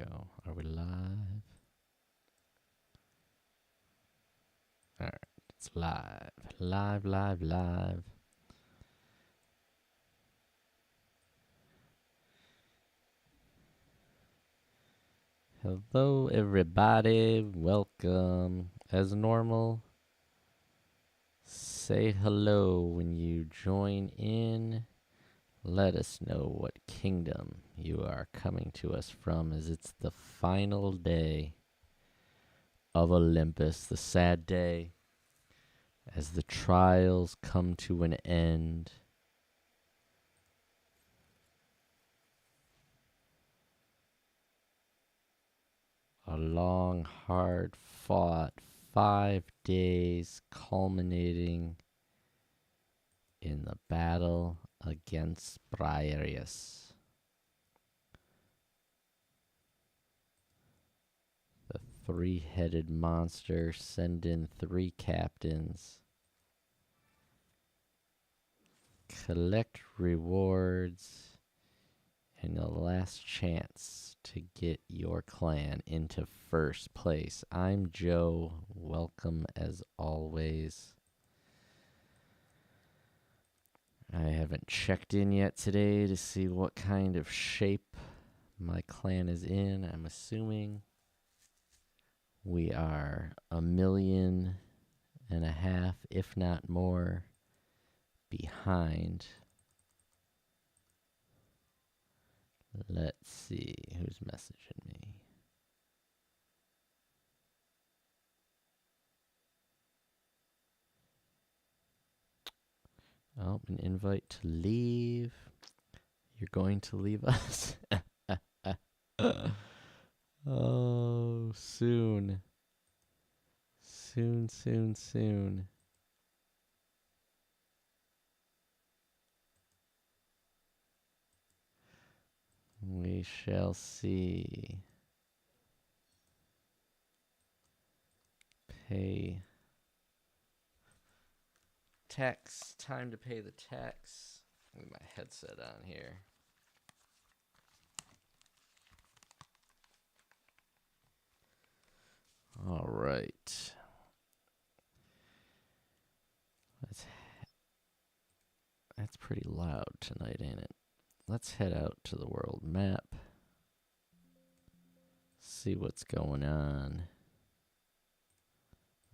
go. Are we live? Alright, it's live. Live, live, live. Hello, everybody. Welcome. As normal, say hello when you join in. Let us know what kingdom you are coming to us from, as it's the final day of Olympus, the sad day, as the trials come to an end. A long, hard fought 5 days culminating in the battle against Briareus. The 3-headed monster send in 3 captains. Collect rewards and the last chance to get your clan into first place. I'm Joe. Welcome as always. I haven't checked in yet today to see what kind of shape my clan is in. I'm assuming we are 1.5 million, if not more, behind. Let's see who's messaging me. Oh, an invite to leave. You're going to leave us? Oh, soon. Soon, soon, soon. We shall see. Pay tax. Time to pay the tax. Leave my headset on here. All right. That's pretty loud tonight, ain't it? Let's head out to the world map. See what's going on.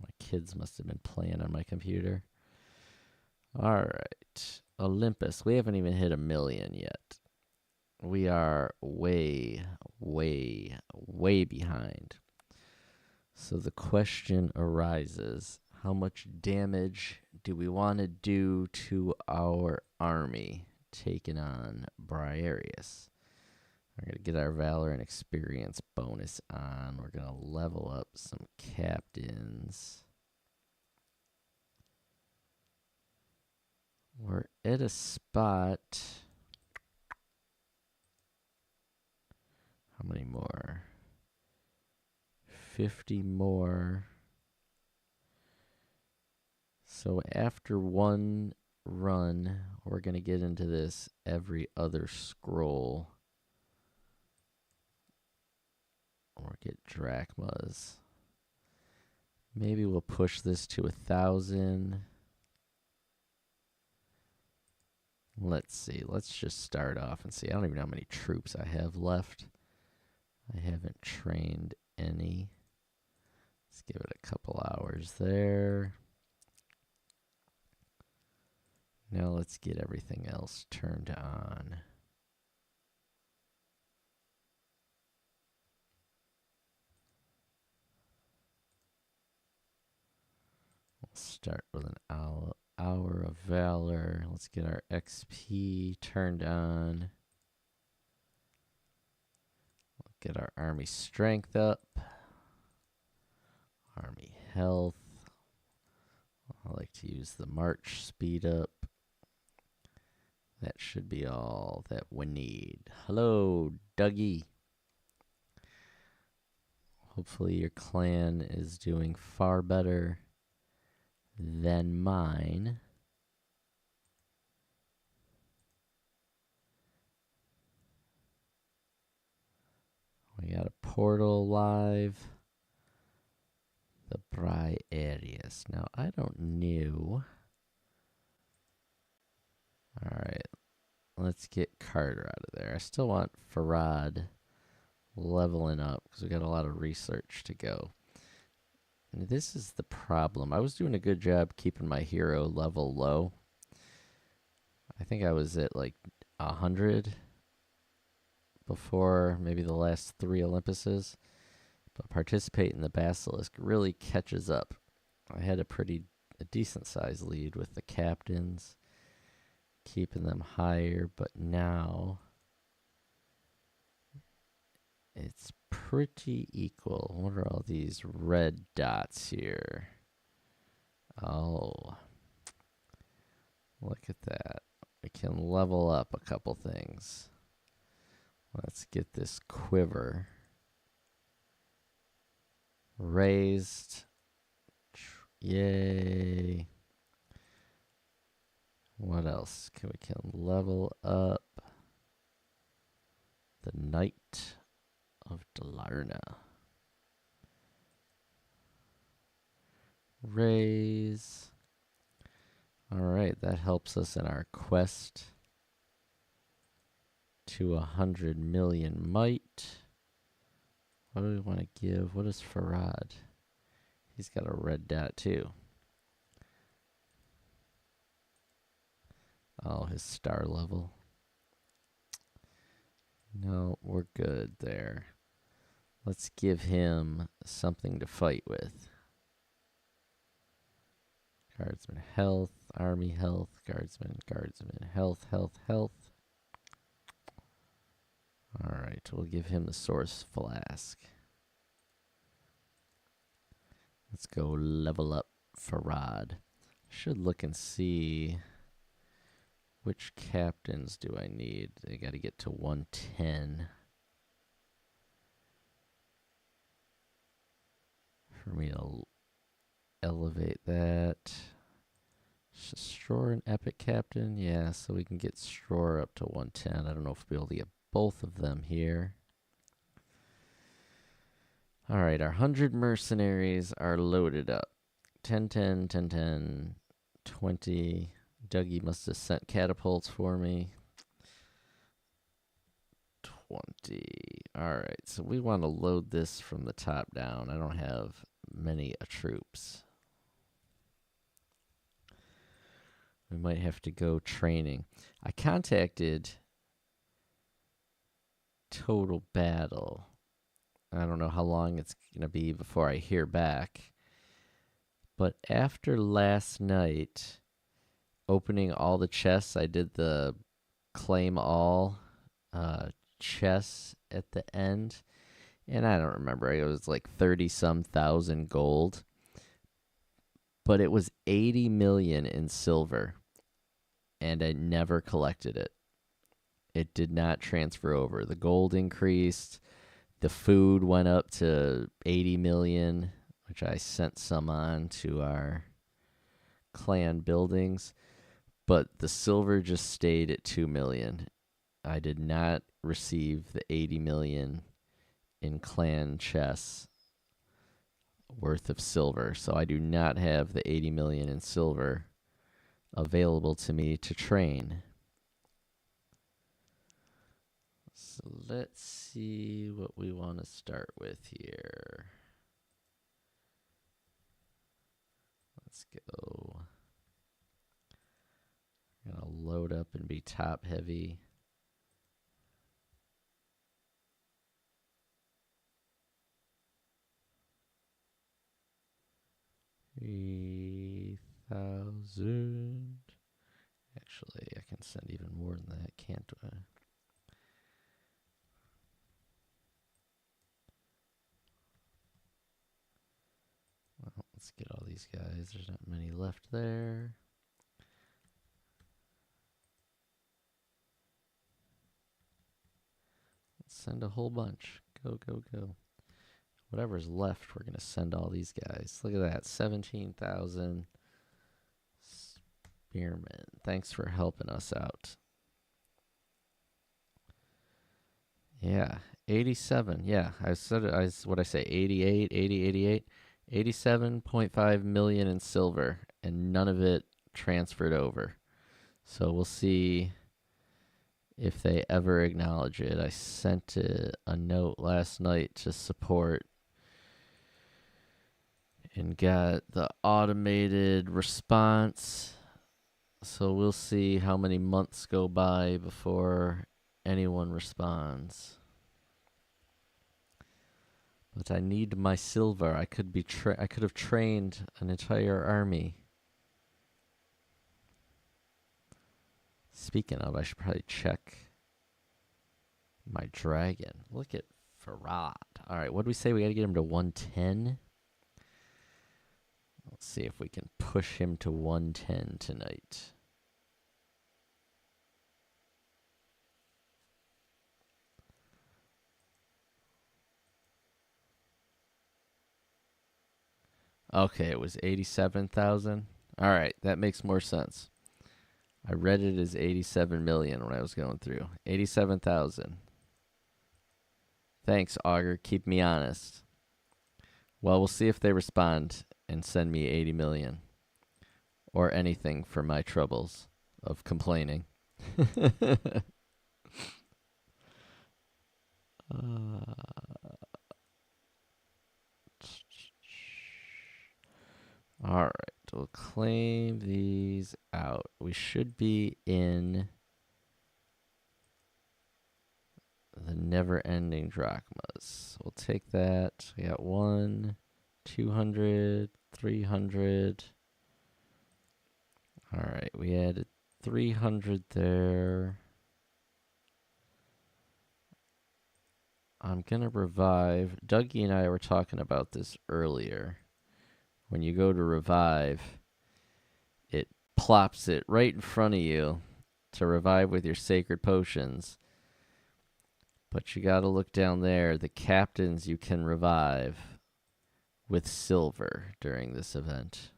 My kids must have been playing on my computer. All right. Olympus. We haven't even hit 1 million yet. We are way, way, way behind. So the question arises, how much damage do we want to do to our army taking on Briareus? We're going to get our valor and experience bonus on. We're going to level up some captains. We're at a spot. How many more? 50 more. So after one run, we're going to get into this every other scroll. Or get drachmas. Maybe we'll push this to 1,000. Let's see. Let's just start off and see. I don't even know how many troops I have left. I haven't trained any. Let's give it a couple hours there. Now let's get everything else turned on. We'll start with an hour of valor. Let's get our XP turned on. We'll get our army strength up. Army health. I like to use the march speed up. That should be all that we need. Hello, Dougie. Hopefully your clan is doing far better than mine. We got a portal live. The Briareus. Now, I don't know. Alright. Let's get Carter out of there. I still want Farad leveling up because we got a lot of research to go. And this is the problem. I was doing a good job keeping my hero level low. I think I was at like 100 before maybe the last 3 Olympuses. But Participate in the Basilisk really catches up. I had a decent sized lead with the captains, keeping them higher, but now it's pretty equal. What are all these red dots here? Oh, look at that. We can level up a couple things. Let's get this quiver raised. Yay. What else? We can level up the Knight of Dalarna. Raise. Alright, that helps us in our quest to 100 million might. What do we want to give? What is Farad? He's got a red dot too. Oh, his star level. No, we're good there. Let's give him something to fight with. Guardsman health, army health, guardsman health. Alright, we'll give him the source flask. Let's go level up Farad. Should look and see which captains do I need. They got to get to 110 for me to elevate that. Stror an epic captain. Yeah, so we can get Stror up to 110. I don't know if we'll be able to get both of them here. Alright, our 100 mercenaries are loaded up. 10, 10, 10, 10, 20. Dougie must have sent catapults for me. 20. Alright, so we want to load this from the top down. I don't have many troops. We might have to go training. I contacted Total Battle. I don't know how long it's going to be before I hear back. But after last night, opening all the chests, I did the claim all chests at the end. And I don't remember. It was like 30-some thousand gold. But it was 80 million in silver. And I never collected it. It did not transfer over. The gold increased. The food went up to 80 million, which I sent some on to our clan buildings. But the silver just stayed at 2 million. I did not receive the 80 million in clan chests worth of silver. So I do not have the 80 million in silver available to me to train. So let's see what we want to start with here. Let's go. I'm going to load up and be top heavy. $3,000. Actually, I can send even more than that, can't I? Well, let's get all these guys. There's not many left there. Let's send a whole bunch. Go, go, go. Whatever's left, we're going to send all these guys. Look at that, 17,000 spearmen. Thanks for helping us out. Yeah, 87. Yeah, I said it. What I say? 88, 80, 88. 87.5 million in silver, and none of it transferred over. So we'll see if they ever acknowledge it. I sent a note last night to support and got the automated response. So we'll see how many months go by before anyone responds. But I need my silver. I could have trained an entire army. Speaking of, I should probably check my dragon. Look at Farad. All right, what do we say? We got to get him to 110. Let's see if we can push him to 110 tonight. Okay, it was 87,000. All right, that makes more sense. I read it as 87 million when I was going through. 87,000. Thanks, Augur. Keep me honest. Well, we'll see if they respond and send me 80 million. Or anything for my troubles of complaining. All right, we'll claim these out. We should be in the never-ending drachmas. We'll take that. We got 1, 200, 300. All right, we added 300 there. I'm going to revive. Dougie and I were talking about this earlier. When you go to revive, it plops it right in front of you to revive with your sacred potions. But you got to look down there. The captains you can revive with silver during this event.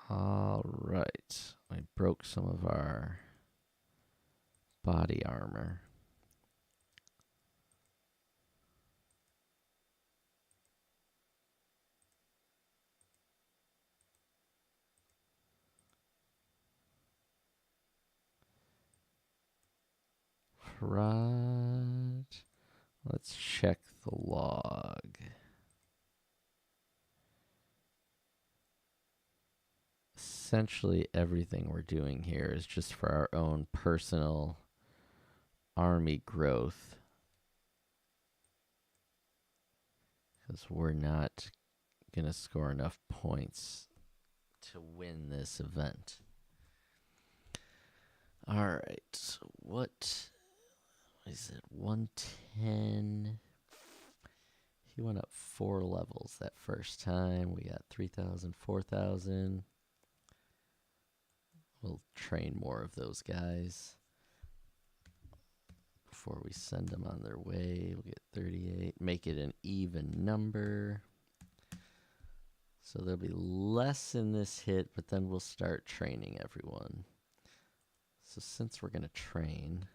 All right. I broke some of our body armor. Right. Let's check the log. Essentially everything we're doing here is just for our own personal army growth. Because we're not going to score enough points to win this event. All right. So what is it? 110. He went up 4 levels that first time. We got 3,000, 4,000. We'll train more of those guys before we send them on their way. We'll get 38. Make it an even number. So there'll be less in this hit, but then we'll start training everyone. So since we're going to train,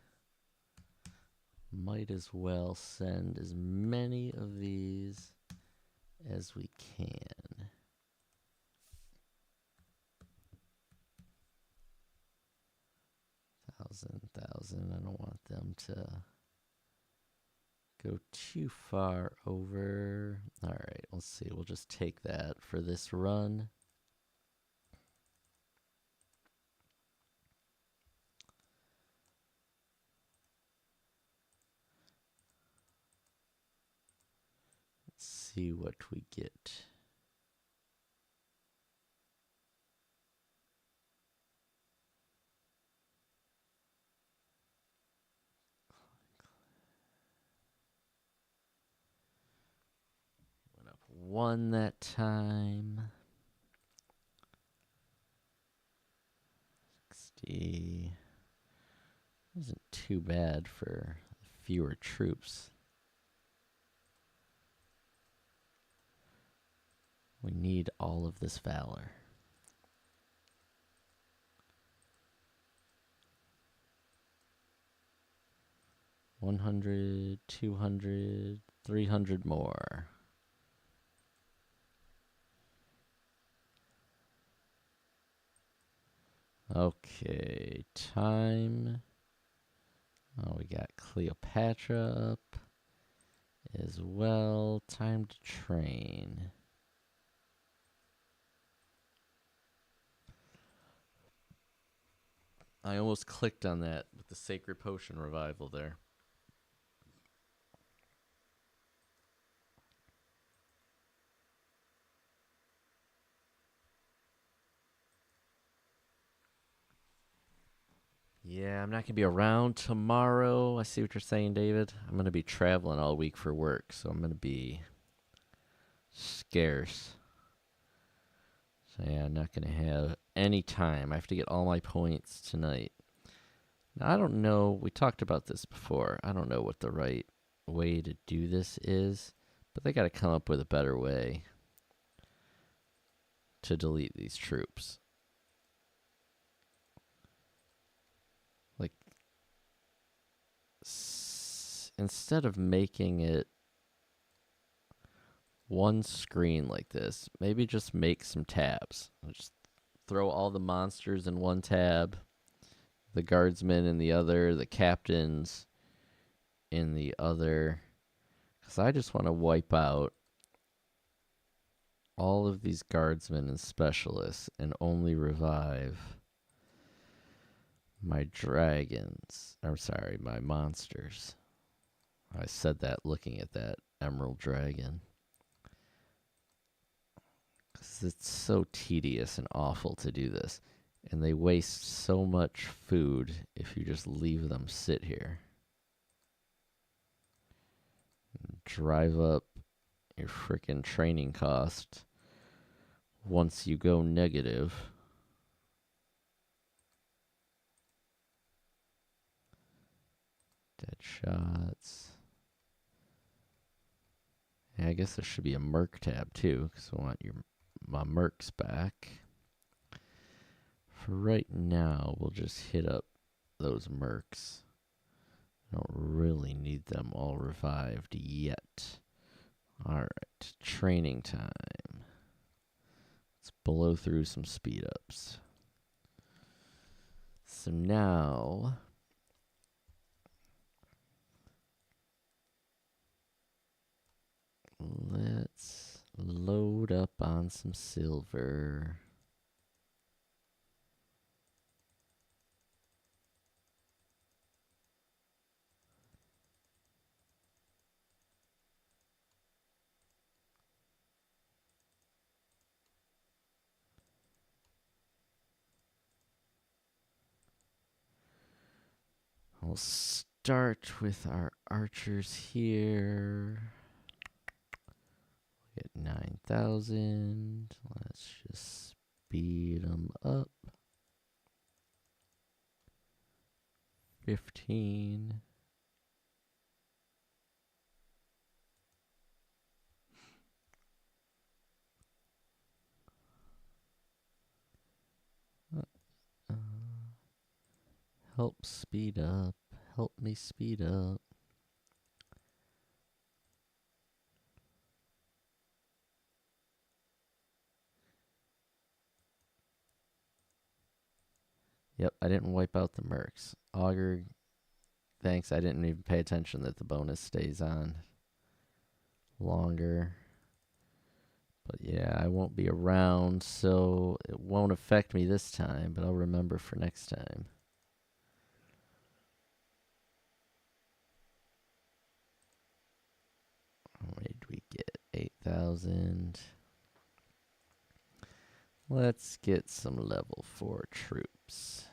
might as well send as many of these as we can. Thousand. I don't want them to go too far over. All right, let's see. We'll just take that for this run. Let's see what we get. Went up 1 that time. 60. Wasn't too bad for fewer troops. We need all of this valor. 100, 200, 300 more. Okay, time. Oh, we got Cleopatra up as well. Time to train. I almost clicked on that with the Sacred Potion revival there. Yeah, I'm not going to be around tomorrow. I see what you're saying, David. I'm going to be traveling all week for work, so I'm going to be scarce. So, yeah, I'm not going to have any time. I have to get all my points tonight. Now, I don't know. We talked about this before. I don't know what the right way to do this is, but they got to come up with a better way to delete these troops. Like, instead of making it one screen like this, maybe just make some tabs. Just throw all the monsters in one tab, the guardsmen in the other, the captains in the other. Because I just want to wipe out all of these guardsmen and specialists and only revive my dragons. I'm sorry, my monsters. I said that looking at that emerald dragon. Because it's so tedious and awful to do this. And they waste so much food if you just leave them sit here. Drive up your freaking training cost once you go negative. Dead shots. Yeah, I guess there should be a merc tab too, because I want my mercs back. For right now, we'll just hit up those mercs. I don't really need them all revived yet. Alright, training time. Let's blow through some speed ups. So now, let's load up on some silver. We'll start with our archers here. Get 9,000. Let's just speed them up. 15. Help speed up. Help me speed up. Yep, I didn't wipe out the mercs. Augur, thanks. I didn't even pay attention that the bonus stays on longer. But yeah, I won't be around, so it won't affect me this time, but I'll remember for next time. How many did we get? 8,000. Let's get some level 4 troops.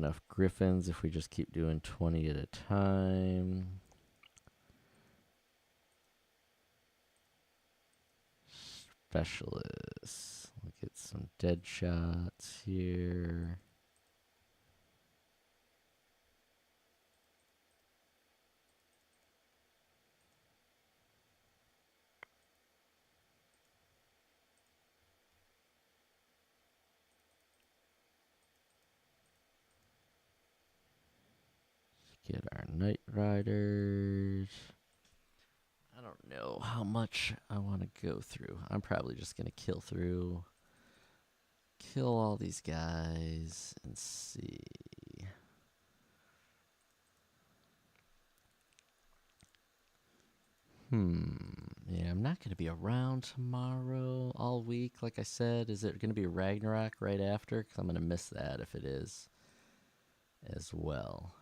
enough griffins if we just keep doing 20 at a time. Specialists. We'll get some dead shots here. Get our Night Riders. I don't know how much I want to go through. I'm probably just going to kill all these guys and see. Yeah, I'm not going to be around tomorrow all week. Like I said, is it going to be Ragnarok right after? Because I'm going to miss that if it is as well.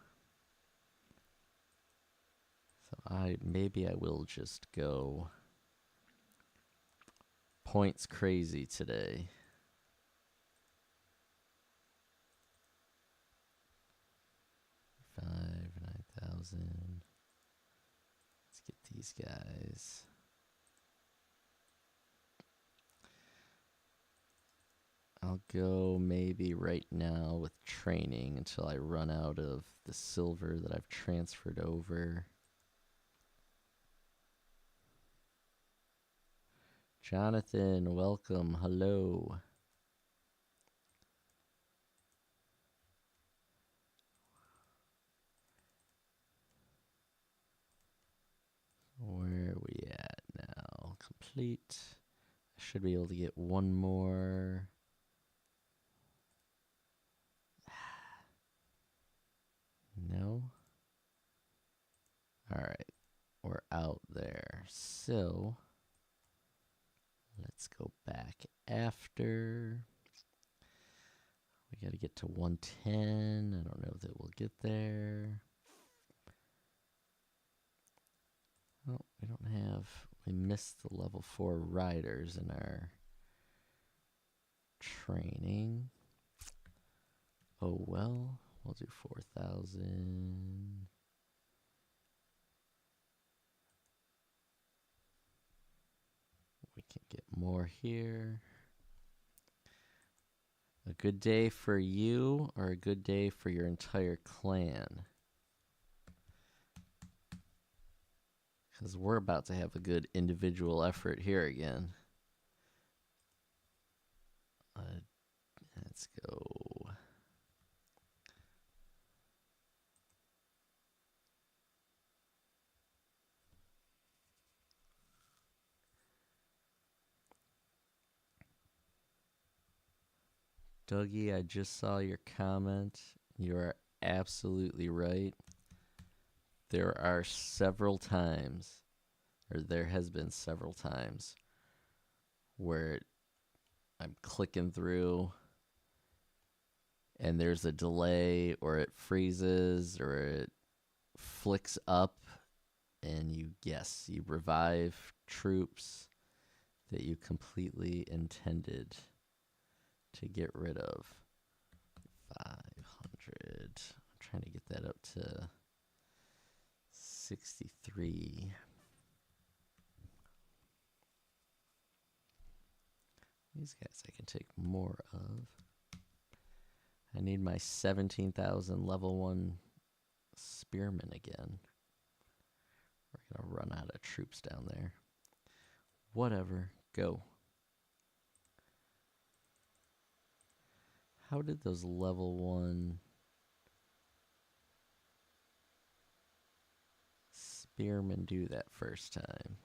So maybe I will just go points crazy today. 9,000. Let's get these guys. I'll go maybe right now with training until I run out of the silver that I've transferred over. Jonathan, welcome. Hello. Where are we at now? Complete. I should be able to get one more. No. All right. We're out there. So let's go back after. We got to get to 110. I don't know that we'll get there. Oh, we missed the level 4 riders in our training. Oh well, we'll do 4,000. We can get more here. A good day for you or a good day for your entire clan? Because we're about to have a good individual effort here again. Let's go. Dougie, I just saw your comment. You are absolutely right. There are several times, or there has been several times, where I'm clicking through and there's a delay, or it freezes, or it flicks up, and you revive troops that you completely intended to get rid of. 500. I'm trying to get that up to 63. These guys I can take more of. I need my 17,000 level 1 spearmen again. We're going to run out of troops down there. Whatever. Go. How did those level 1 spearmen do that first time?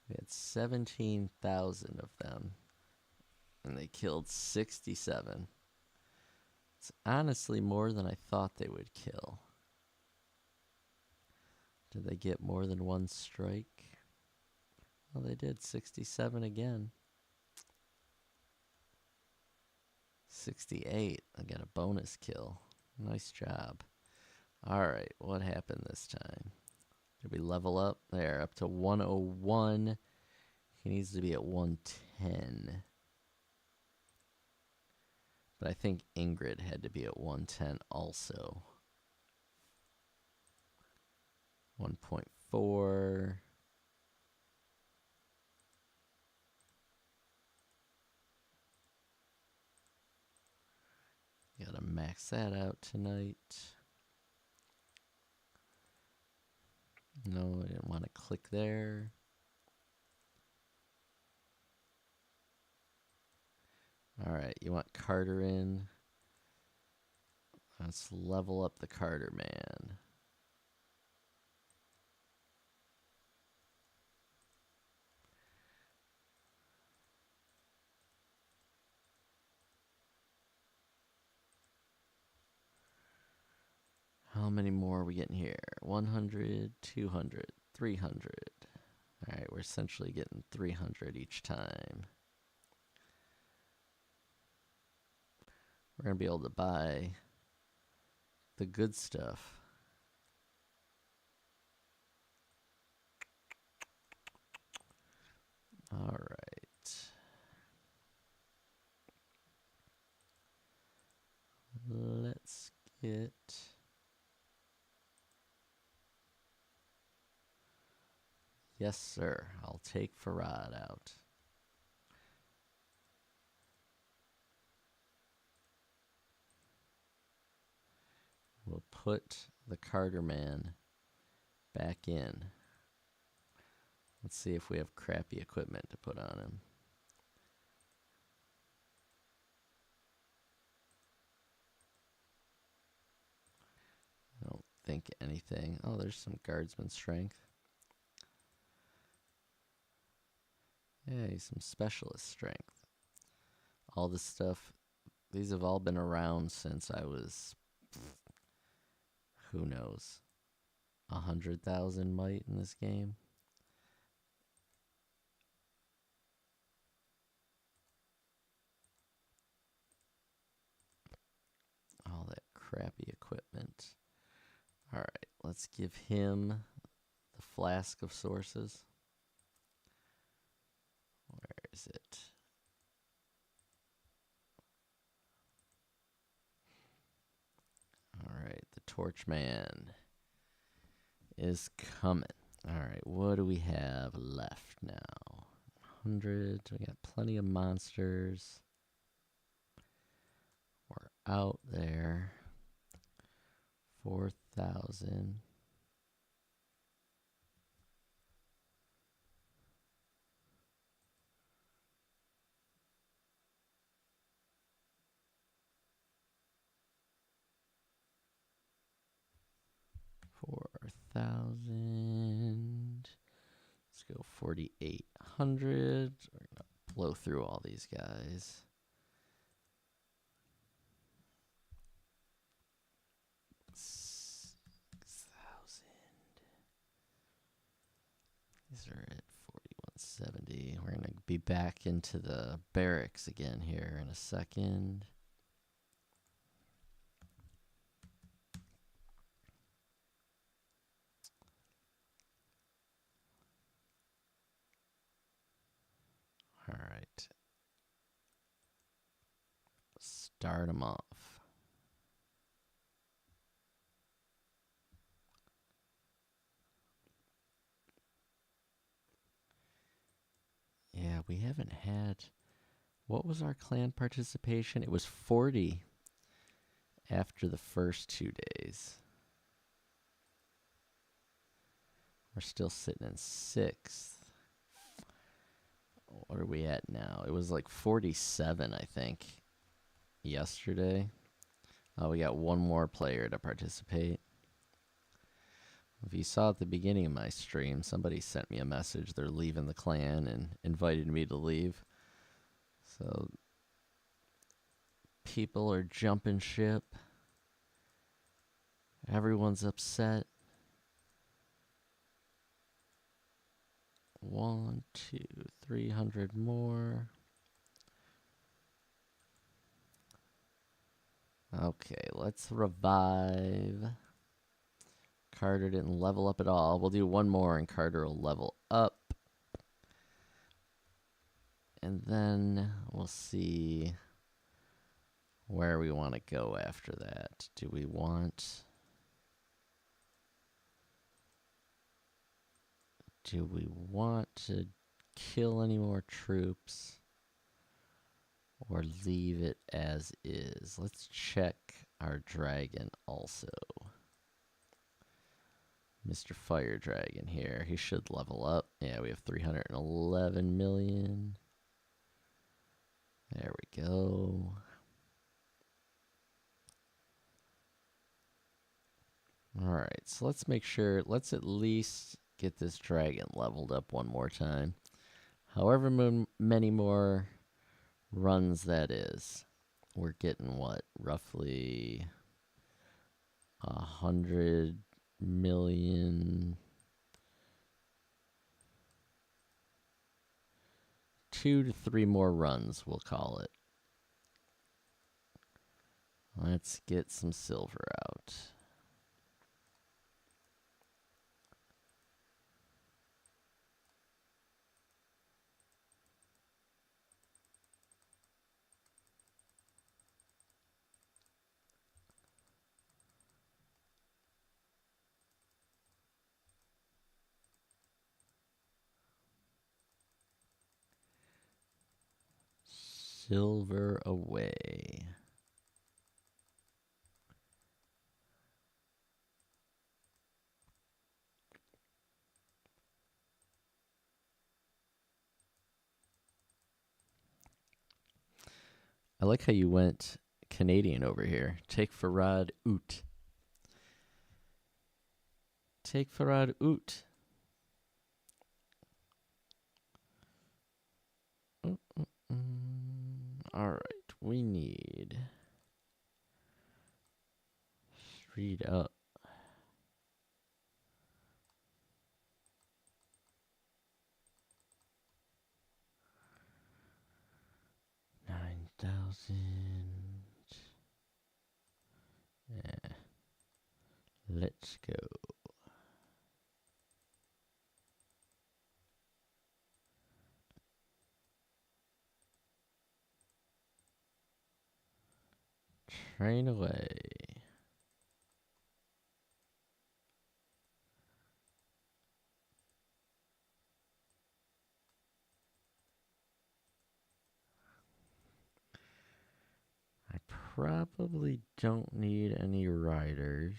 We had 17,000 of them, and they killed 67. It's honestly more than I thought they would kill. Did they get more than one strike? Well, they did. 67 again. 68. I got a bonus kill. Nice job. All right, what happened this time? Did we level up? There, up to 101. He needs to be at 110. But But I think Ingrid had to be at 110 also. 1.4. Gotta max that out tonight. No, I didn't want to click there. All right, you want Carter in. Let's level up the Carter man. How many more are we getting here? 100, 200, 300. All right, we're essentially getting 300 each time. We're going to be able to buy the good stuff. All right. Let's get... Yes, sir. I'll take Farad out. We'll put the Carter man back in. Let's see if we have crappy equipment to put on him. I don't think anything. Oh, there's some guardsman strength. Hey, some specialist strength. All this stuff, these have all been around since I was, who knows, 100,000 might in this game. All that crappy equipment. All right, let's give him the flask of sources. Where is it? All right, the Torchman is coming. All right, what do we have left now? 100. We got plenty of monsters. We're out there. 4,000. Let's go 4,800. We're gonna blow through all these guys. These are at 4,170. We're gonna be back into the barracks again here in a second. All right. Start them off. Yeah, we haven't had... What was our clan participation? It was 40 after the first 2 days. We're still sitting in 6th. What are we at now? It was like 47, I think, yesterday. Oh, we got one more player to participate. If you saw at the beginning of my stream, somebody sent me a message. They're leaving the clan and invited me to leave. So people are jumping ship. Everyone's upset. 1, 2, 300 more. Okay, let's revive. Carter didn't level up at all. We'll do one more and Carter will level up. And then we'll see where we want to go after that. Do we want to kill any more troops or leave it as is? Let's check our dragon also. Mr. Fire Dragon here. He should level up. Yeah, we have 311 million. There we go. All right, so let's make sure, let's at least get this dragon leveled up one more time. However many more runs that is. We're getting what? Roughly 100 million. 2 to 3 more runs, we'll call it. Let's get some silver out. Silver away. I like how you went Canadian over here. Take Farad Oot. Take Farad Oot. All right, we need read up. 9,000. Yeah. Let's go. Train away. I probably don't need any riders,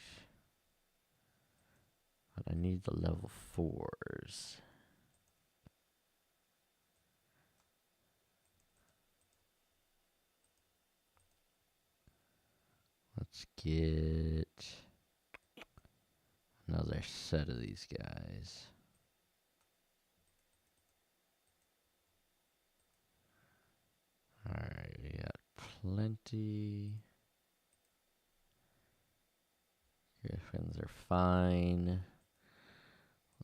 but I need the level 4s. Let's get another set of these guys. Alright, we got plenty. Griffins are fine.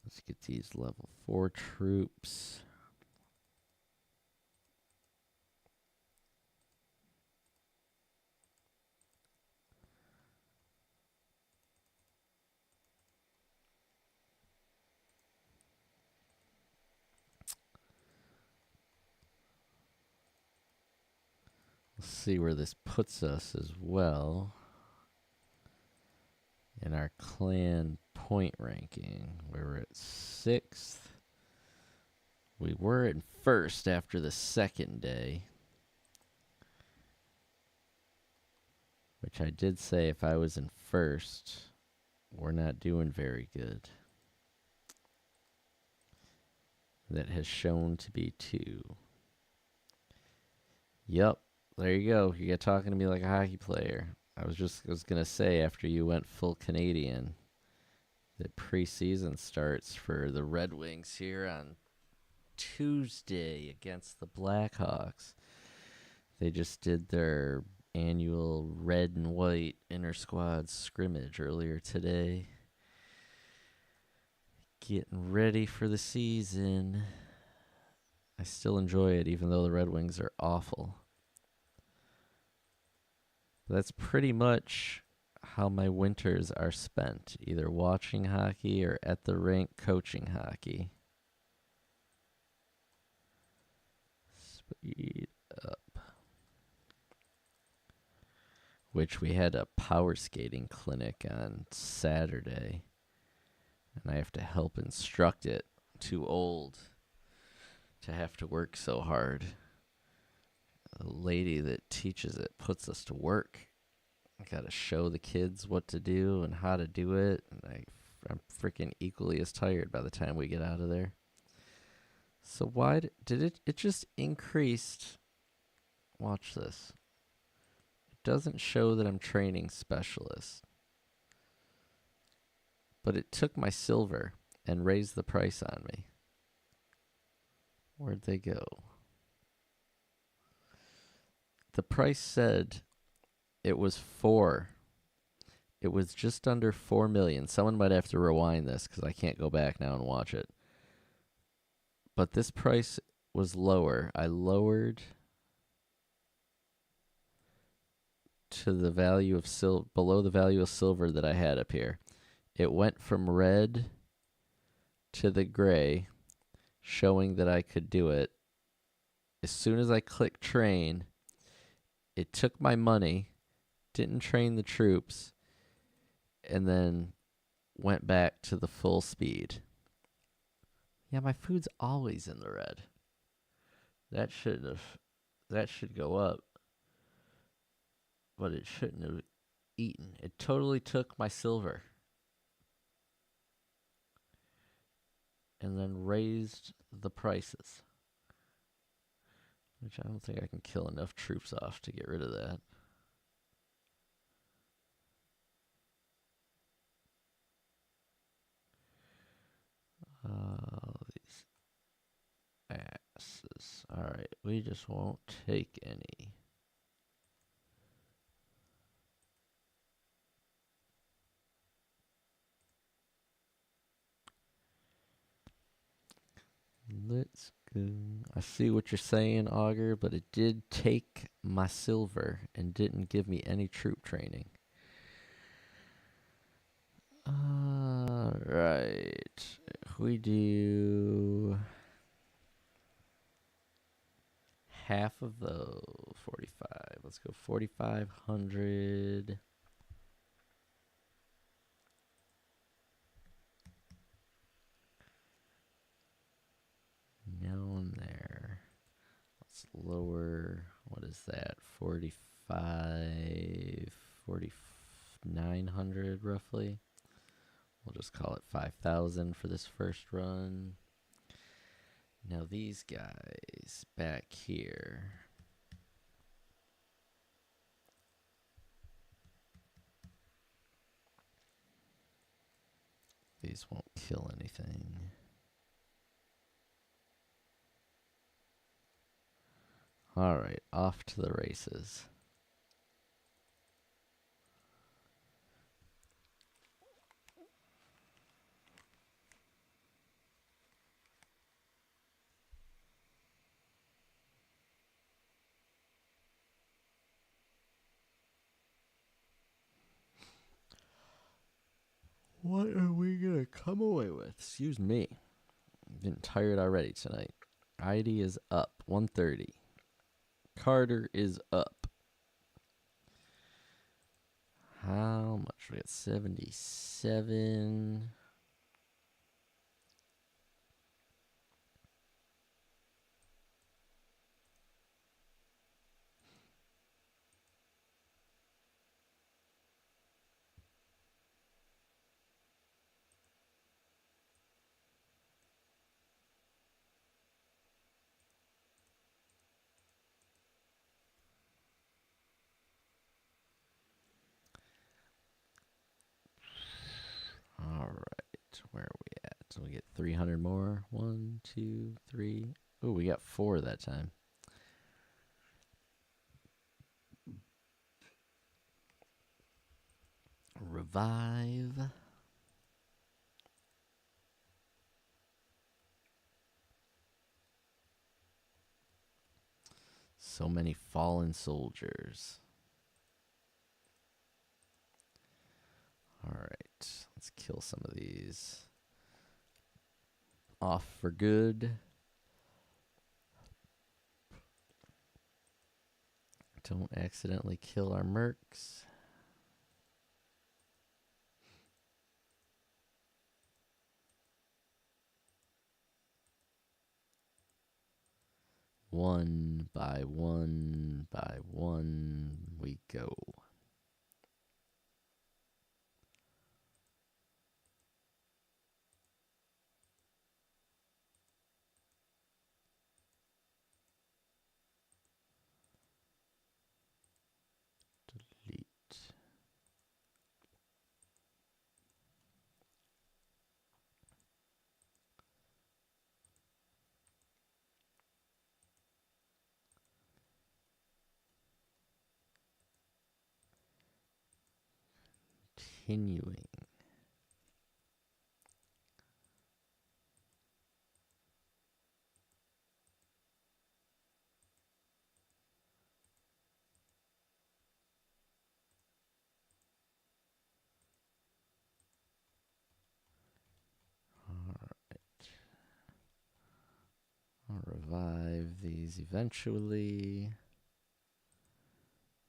Let's get these level 4 troops. Let's see where this puts us as well in our clan point ranking. We were at 6th. We were in 1st after the 2nd day, which I did say if I was in 1st, we're not doing very good. That has shown to be 2. Yep, there you go. You got talking to me like a hockey player. I was gonna say after you went full Canadian, that preseason starts for the Red Wings here on Tuesday against the Blackhawks. They just did their annual red and white inter-squad scrimmage earlier today. Getting ready for the season. I still enjoy it even though the Red Wings are awful. But that's pretty much how my winters are spent, either watching hockey or at the rink coaching hockey. Speed up. which we had a power skating clinic on Saturday, and I have to help instruct it. Too old to have to work so hard. The lady that teaches it puts us to work. I gotta show the kids what to do and how to do it, and I'm freaking equally as tired by the time we get out of there. So why did it just increased? Watch this. It doesn't show that I'm training specialists, but it took my silver and raised the price on me. Where'd they go? The price said it was 4. It was just under 4 million. Someone might have to rewind this because I can't go back now and watch it. But this price was lower. I lowered to the value of silver, below the value of silver that I had up here. It went from red to the gray, showing that I could do it. As soon as I clicked train, it took my money, didn't train the troops, and then went back to the full speed. Yeah, my food's always in the red. That should go up. But it shouldn't have eaten. It totally took my silver and then raised the prices, which I don't think I can kill enough troops off to get rid of that. These asses. Alright, we just won't take any. Let's go. I see what you're saying, Augur, but it did take my silver and didn't give me any troop training. Alright. If we do half of those, 45. Let's go 4,500. Down there. Let's lower, what is that? 4,900 roughly. We'll just call it 5,000 for this first run. Now these guys back here. These won't kill anything. All right, off to the races. What are we gonna come away with? Excuse me. I'm getting tired already tonight. ID is up, 130. Carter is up. How much? We got 77. All right, where are we at? So we get 300 more. 1, 2, 3. Oh, we got 4 that time. Revive. So many fallen soldiers. All right, let's kill some of these off for good. Don't accidentally kill our mercs. One by one by one we go. Delete. Continuing. I'll revive these eventually.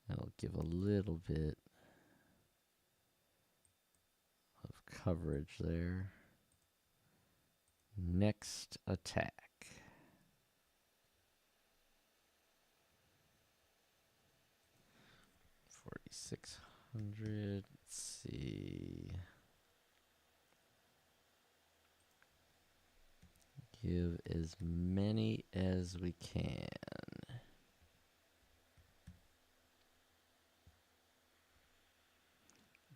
That'll give a little bit of coverage there. Next attack. 4,600. Let's see. Give as many as we can.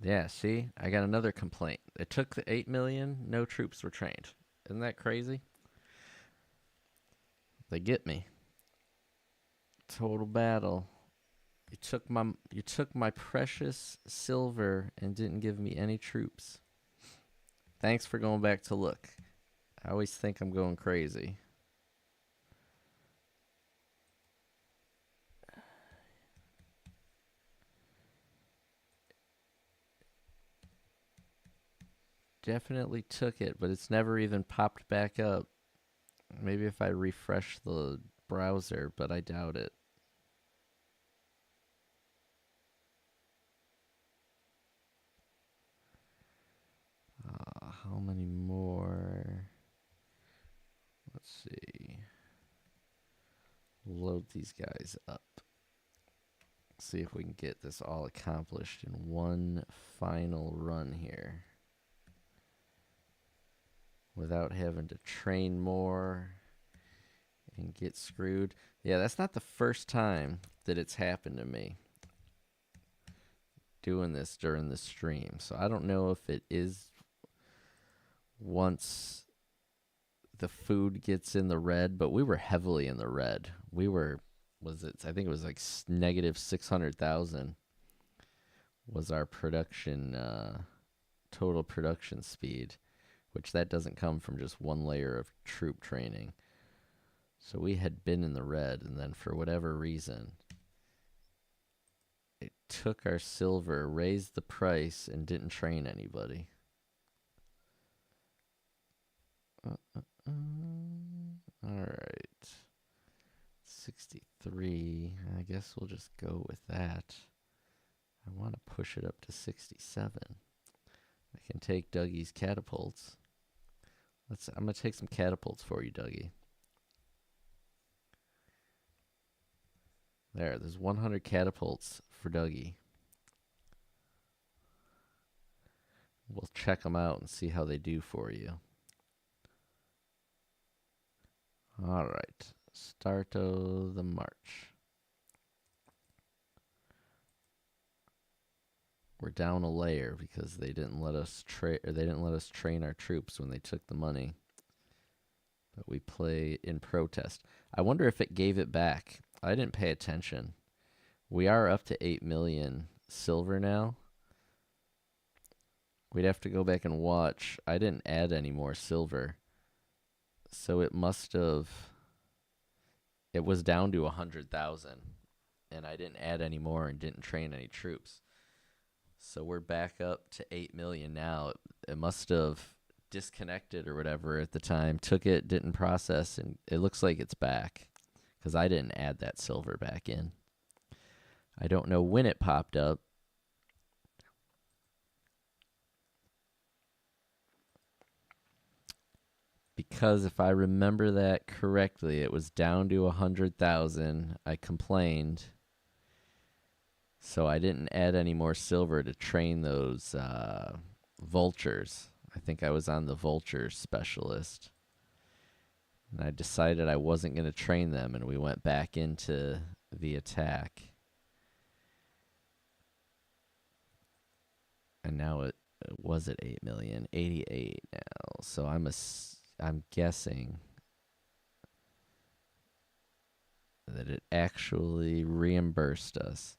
Yeah, see? I got another complaint. It took the 8 million, no troops were trained. Isn't that crazy? They get me. Total battle. You took my precious silver and didn't give me any troops. Thanks for going back to look. I always think I'm going crazy. Definitely took it, but it's never even popped back up. Maybe if I refresh the browser, but I doubt it. How many more? Let's see. Load these guys up. See if we can get this all accomplished in one final run here. Without having to train more and get screwed. Yeah, that's not the first time that it's happened to me. Doing this during the stream. So I don't know if it is once the food gets in the red, but we were heavily in the red. We were, I think it was like negative 600,000 was our production, total production speed, which that doesn't come from just one layer of troop training. So we had been in the red, and then for whatever reason, it took our silver, raised the price, and didn't train anybody. All right. 63. I guess we'll just go with that. I want to push it up to 67. I can take Dougie's catapults. I'm going to take some catapults for you, Dougie. There's 100 catapults for Dougie. We'll check them out and see how they do for you. All right. Starto the march. We're down a layer because they didn't let us train our troops when they took the money. But we play in protest. I wonder if it gave it back. I didn't pay attention. We are up to 8 million silver now. We'd have to go back and watch. I didn't add any more silver. So it must have... It was down to 100,000. And I didn't add any more and didn't train any troops. So we're back up to 8 million now. It must have disconnected or whatever at the time. Took it, didn't process, and it looks like it's back. Because I didn't add that silver back in. I don't know when it popped up. Because if I remember that correctly, it was down to 100,000. I complained. So I didn't add any more silver to train those vultures. I think I was on the vulture specialist. And I decided I wasn't going to train them, and we went back into the attack. And now it was at 8 million, 88 now. So I'm guessing that it actually reimbursed us.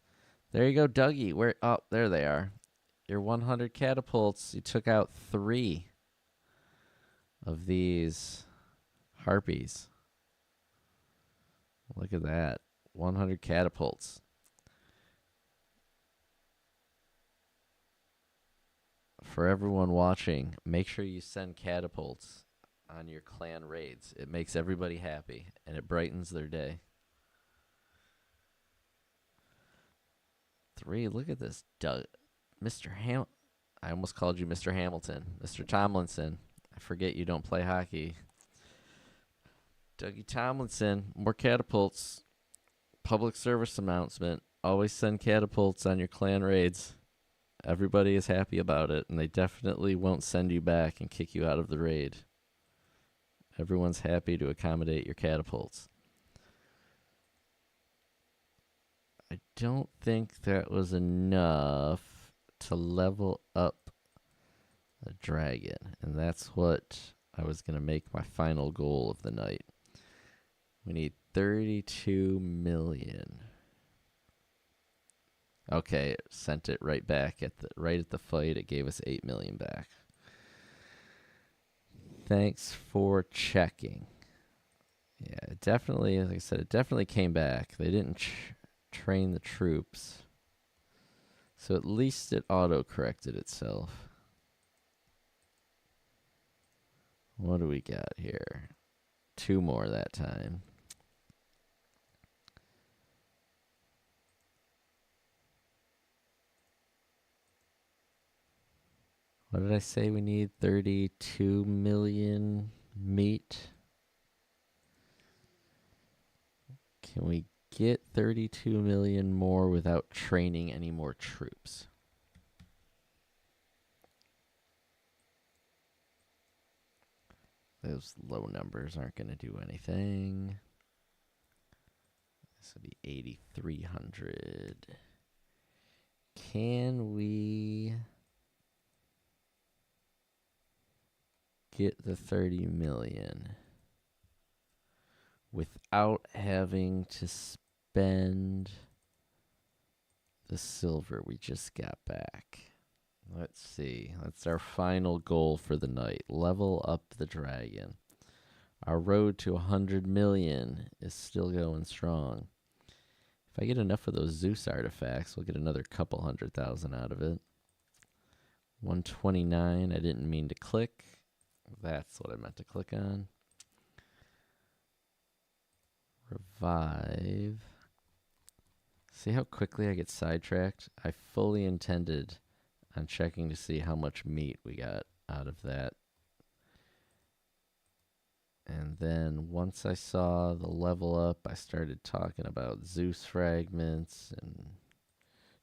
There you go, Dougie. Where? Oh, there they are. Your 100 catapults. You took out 3 of these harpies. Look at that. 100 catapults. For everyone watching, make sure you send catapults on your clan raids. It makes everybody happy, and it brightens their day. 3. Look at this. Mr. I almost called you Mr. Hamilton. Mr. Tomlinson. I forget you don't play hockey. Dougie Tomlinson. More catapults. Public service announcement. Always send catapults on your clan raids. Everybody is happy about it, and they definitely won't send you back and kick you out of the raid. Everyone's happy to accommodate your catapults. I don't think that was enough to level up the dragon, and that's what I was going to make my final goal of the night. We need 32 million. Okay, it sent it right back at the fight. It gave us 8 million back. Thanks for checking. Yeah, it definitely, like I said, it definitely came back. They didn't train the troops. So at least it auto-corrected itself. What do we got here? 2 more that time. What did I say? We need 32 million meat. Can we get 32 million more without training any more troops? Those low numbers aren't going to do anything. This will be 8,300. Can we get the 30 million without having to spend the silver we just got back? Let's see. That's our final goal for the night. Level up the dragon. Our road to 100 million is still going strong. If I get enough of those Zeus artifacts, we'll get another couple 100,000 out of it. 129, I didn't mean to click. That's what I meant to click on. Revive. See how quickly I get sidetracked? I fully intended on checking to see how much meat we got out of that. And then once I saw the level up, I started talking about Zeus fragments, and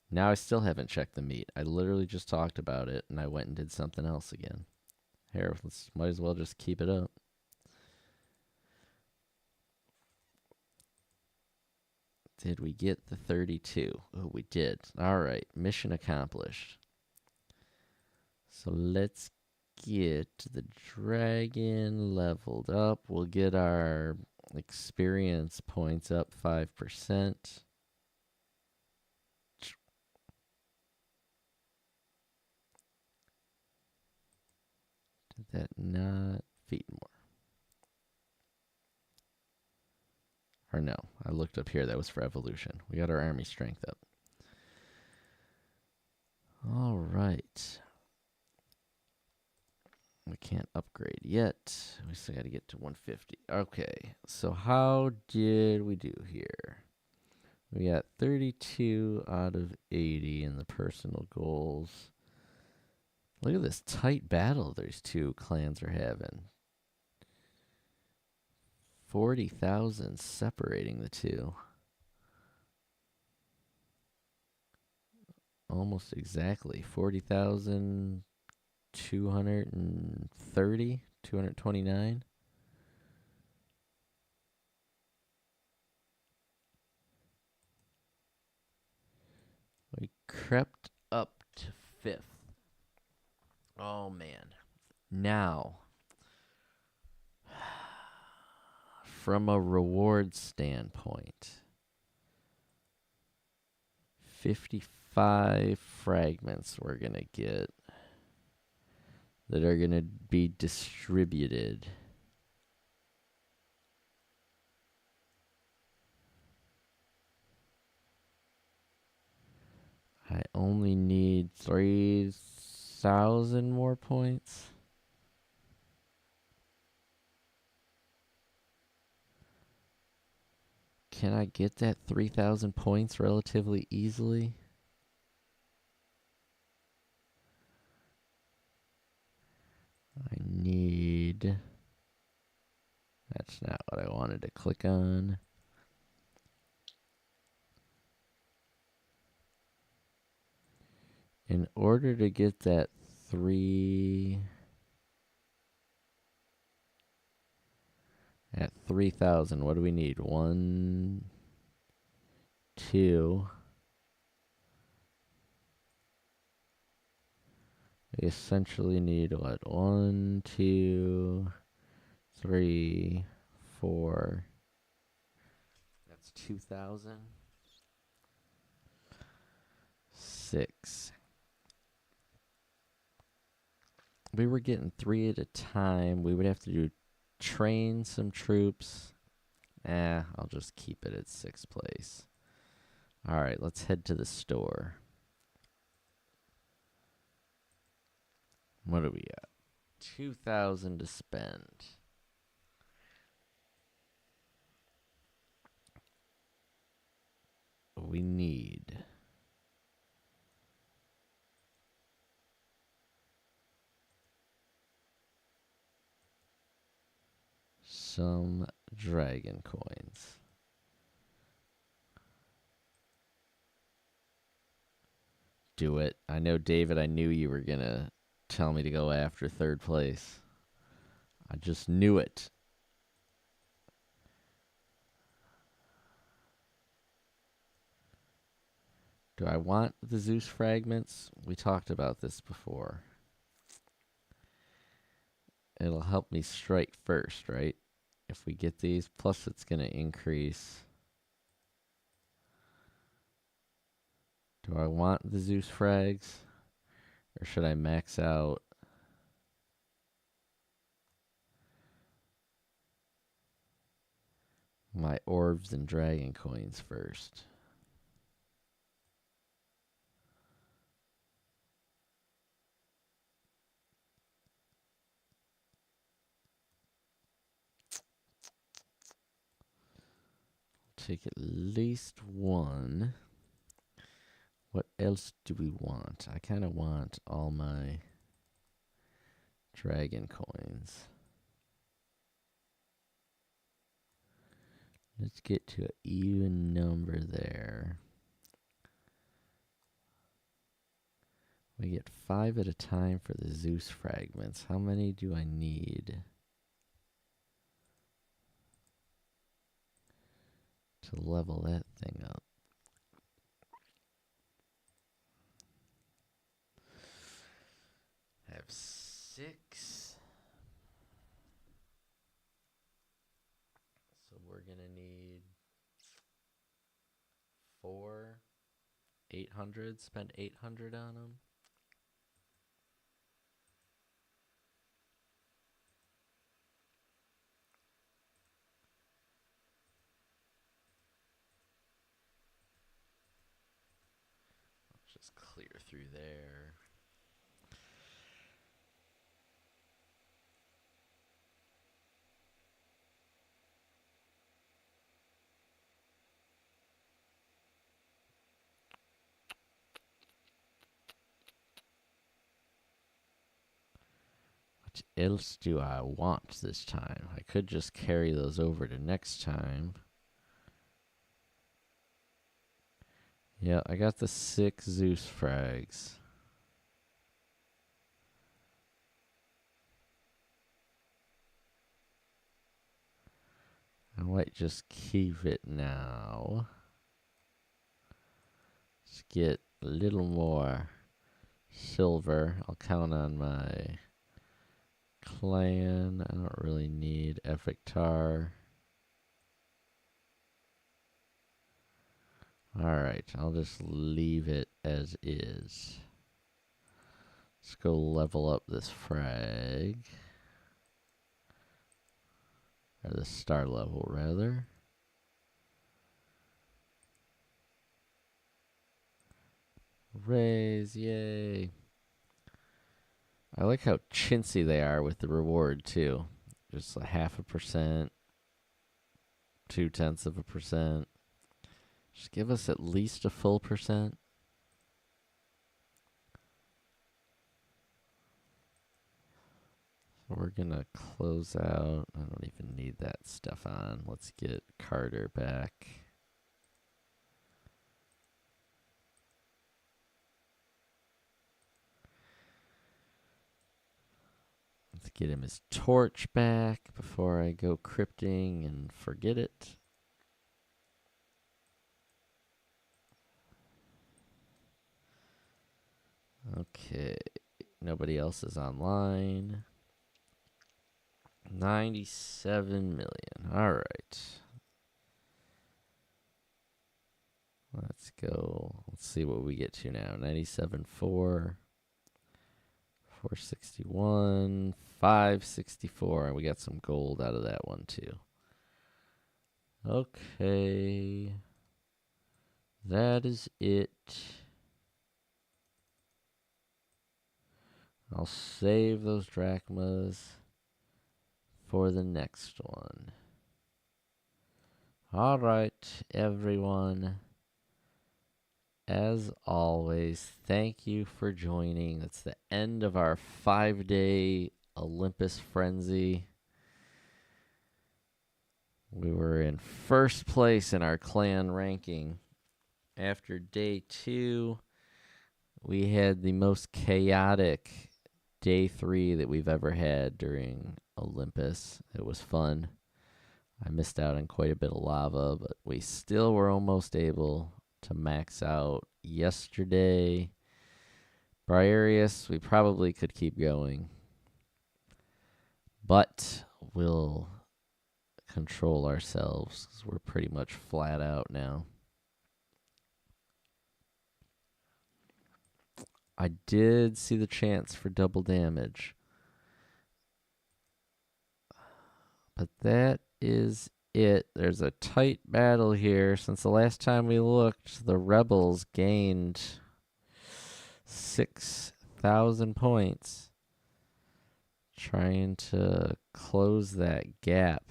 now I still haven't checked the meat. I literally just talked about it, and I went and did something else again. Here, might as well just keep it up. Did we get the 32? Oh, we did. All right, mission accomplished. So let's get the dragon leveled up. We'll get our experience points up 5%. Did that not feed more? Or no, I looked up here. That was for evolution. We got our army strength up. All right. We can't upgrade yet. We still got to get to 150. Okay, so how did we do here? We got 32 out of 80 in the personal goals. Look at this tight battle these two clans are having. 40,000 separating the two. Almost exactly. 40,230, 229. We crept up to 5th. Oh, man. Now, from a reward standpoint, 55 fragments we're going to get that are going to be distributed. I only need 3,000 more points. Can I get that 3,000 points relatively easily? I need... That's not what I wanted to click on. In order to get that 3,000, what do we need? 1, 2. We essentially need what? 1, 2, 3, 4. That's 2,000. 6. We were getting 3 at a time. We would have to train some troops. I'll just keep it at 6th place. All right, let's head to the store. What do we got? 2,000 to spend. We need some dragon coins. Do it. I know, David, I knew you were going to tell me to go after 3rd place. I just knew it. Do I want the Zeus fragments? We talked about this before. It'll help me strike first, right? If we get these, plus it's going to increase. Do I want the Zeus frags? Or should I max out my orbs and dragon coins first? Take at least one. What else do we want? I kind of want all my dragon coins. Let's get to an even number there. We get 5 at a time for the Zeus fragments. How many do I need to level that thing up? I have 6. So we're going to need 4. 800. Spend 800 on them. Just clear through there. else do I want this time? I could just carry those over to next time. Yeah, I got the 6 Zeus frags. I might just keep it now. Let's get a little more silver. I'll count on my clan. I don't really need epic tar. Alright, I'll just leave it as is. Let's go level up this frag. Or the star level, rather. Raise, yay. I like how chintzy they are with the reward, too. Just a 0.5%, 0.2%. Just give us at least a full percent. So we're going to close out. I don't even need that stuff on. Let's get Carter back. Let's get him his torch back before I go crypting and forget it. Okay. Nobody else is online. 97 million. All right. Let's go. Let's see what we get to now. 97.4. 461. 564. And we got some gold out of that one, too. Okay. That is it. I'll save those drachmas for the next one. All right, everyone. As always, thank you for joining. That's the end of our 5-day Olympus frenzy. We were in first place in our clan ranking. After day 2, we had the most chaotic day 3 that we've ever had during Olympus. It was fun. I missed out on quite a bit of lava, but we still were almost able to max out yesterday. Briareus, we probably could keep going, but we'll control ourselves because we're pretty much flat out now. I did see the chance for double damage, but that is it. There's a tight battle here. Since the last time we looked, the rebels gained 6,000 points, trying to close that gap.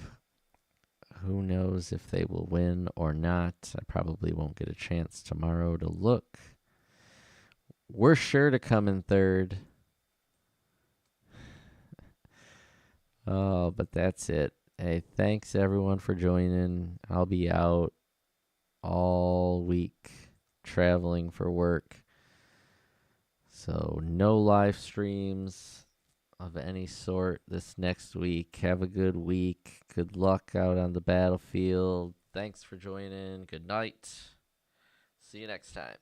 Who knows if they will win or not? I probably won't get a chance tomorrow to look. We're sure to come in third. Oh, but that's it. Hey, thanks everyone for joining. I'll be out all week traveling for work. So no live streams of any sort this next week. Have a good week. Good luck out on the battlefield. Thanks for joining. Good night. See you next time.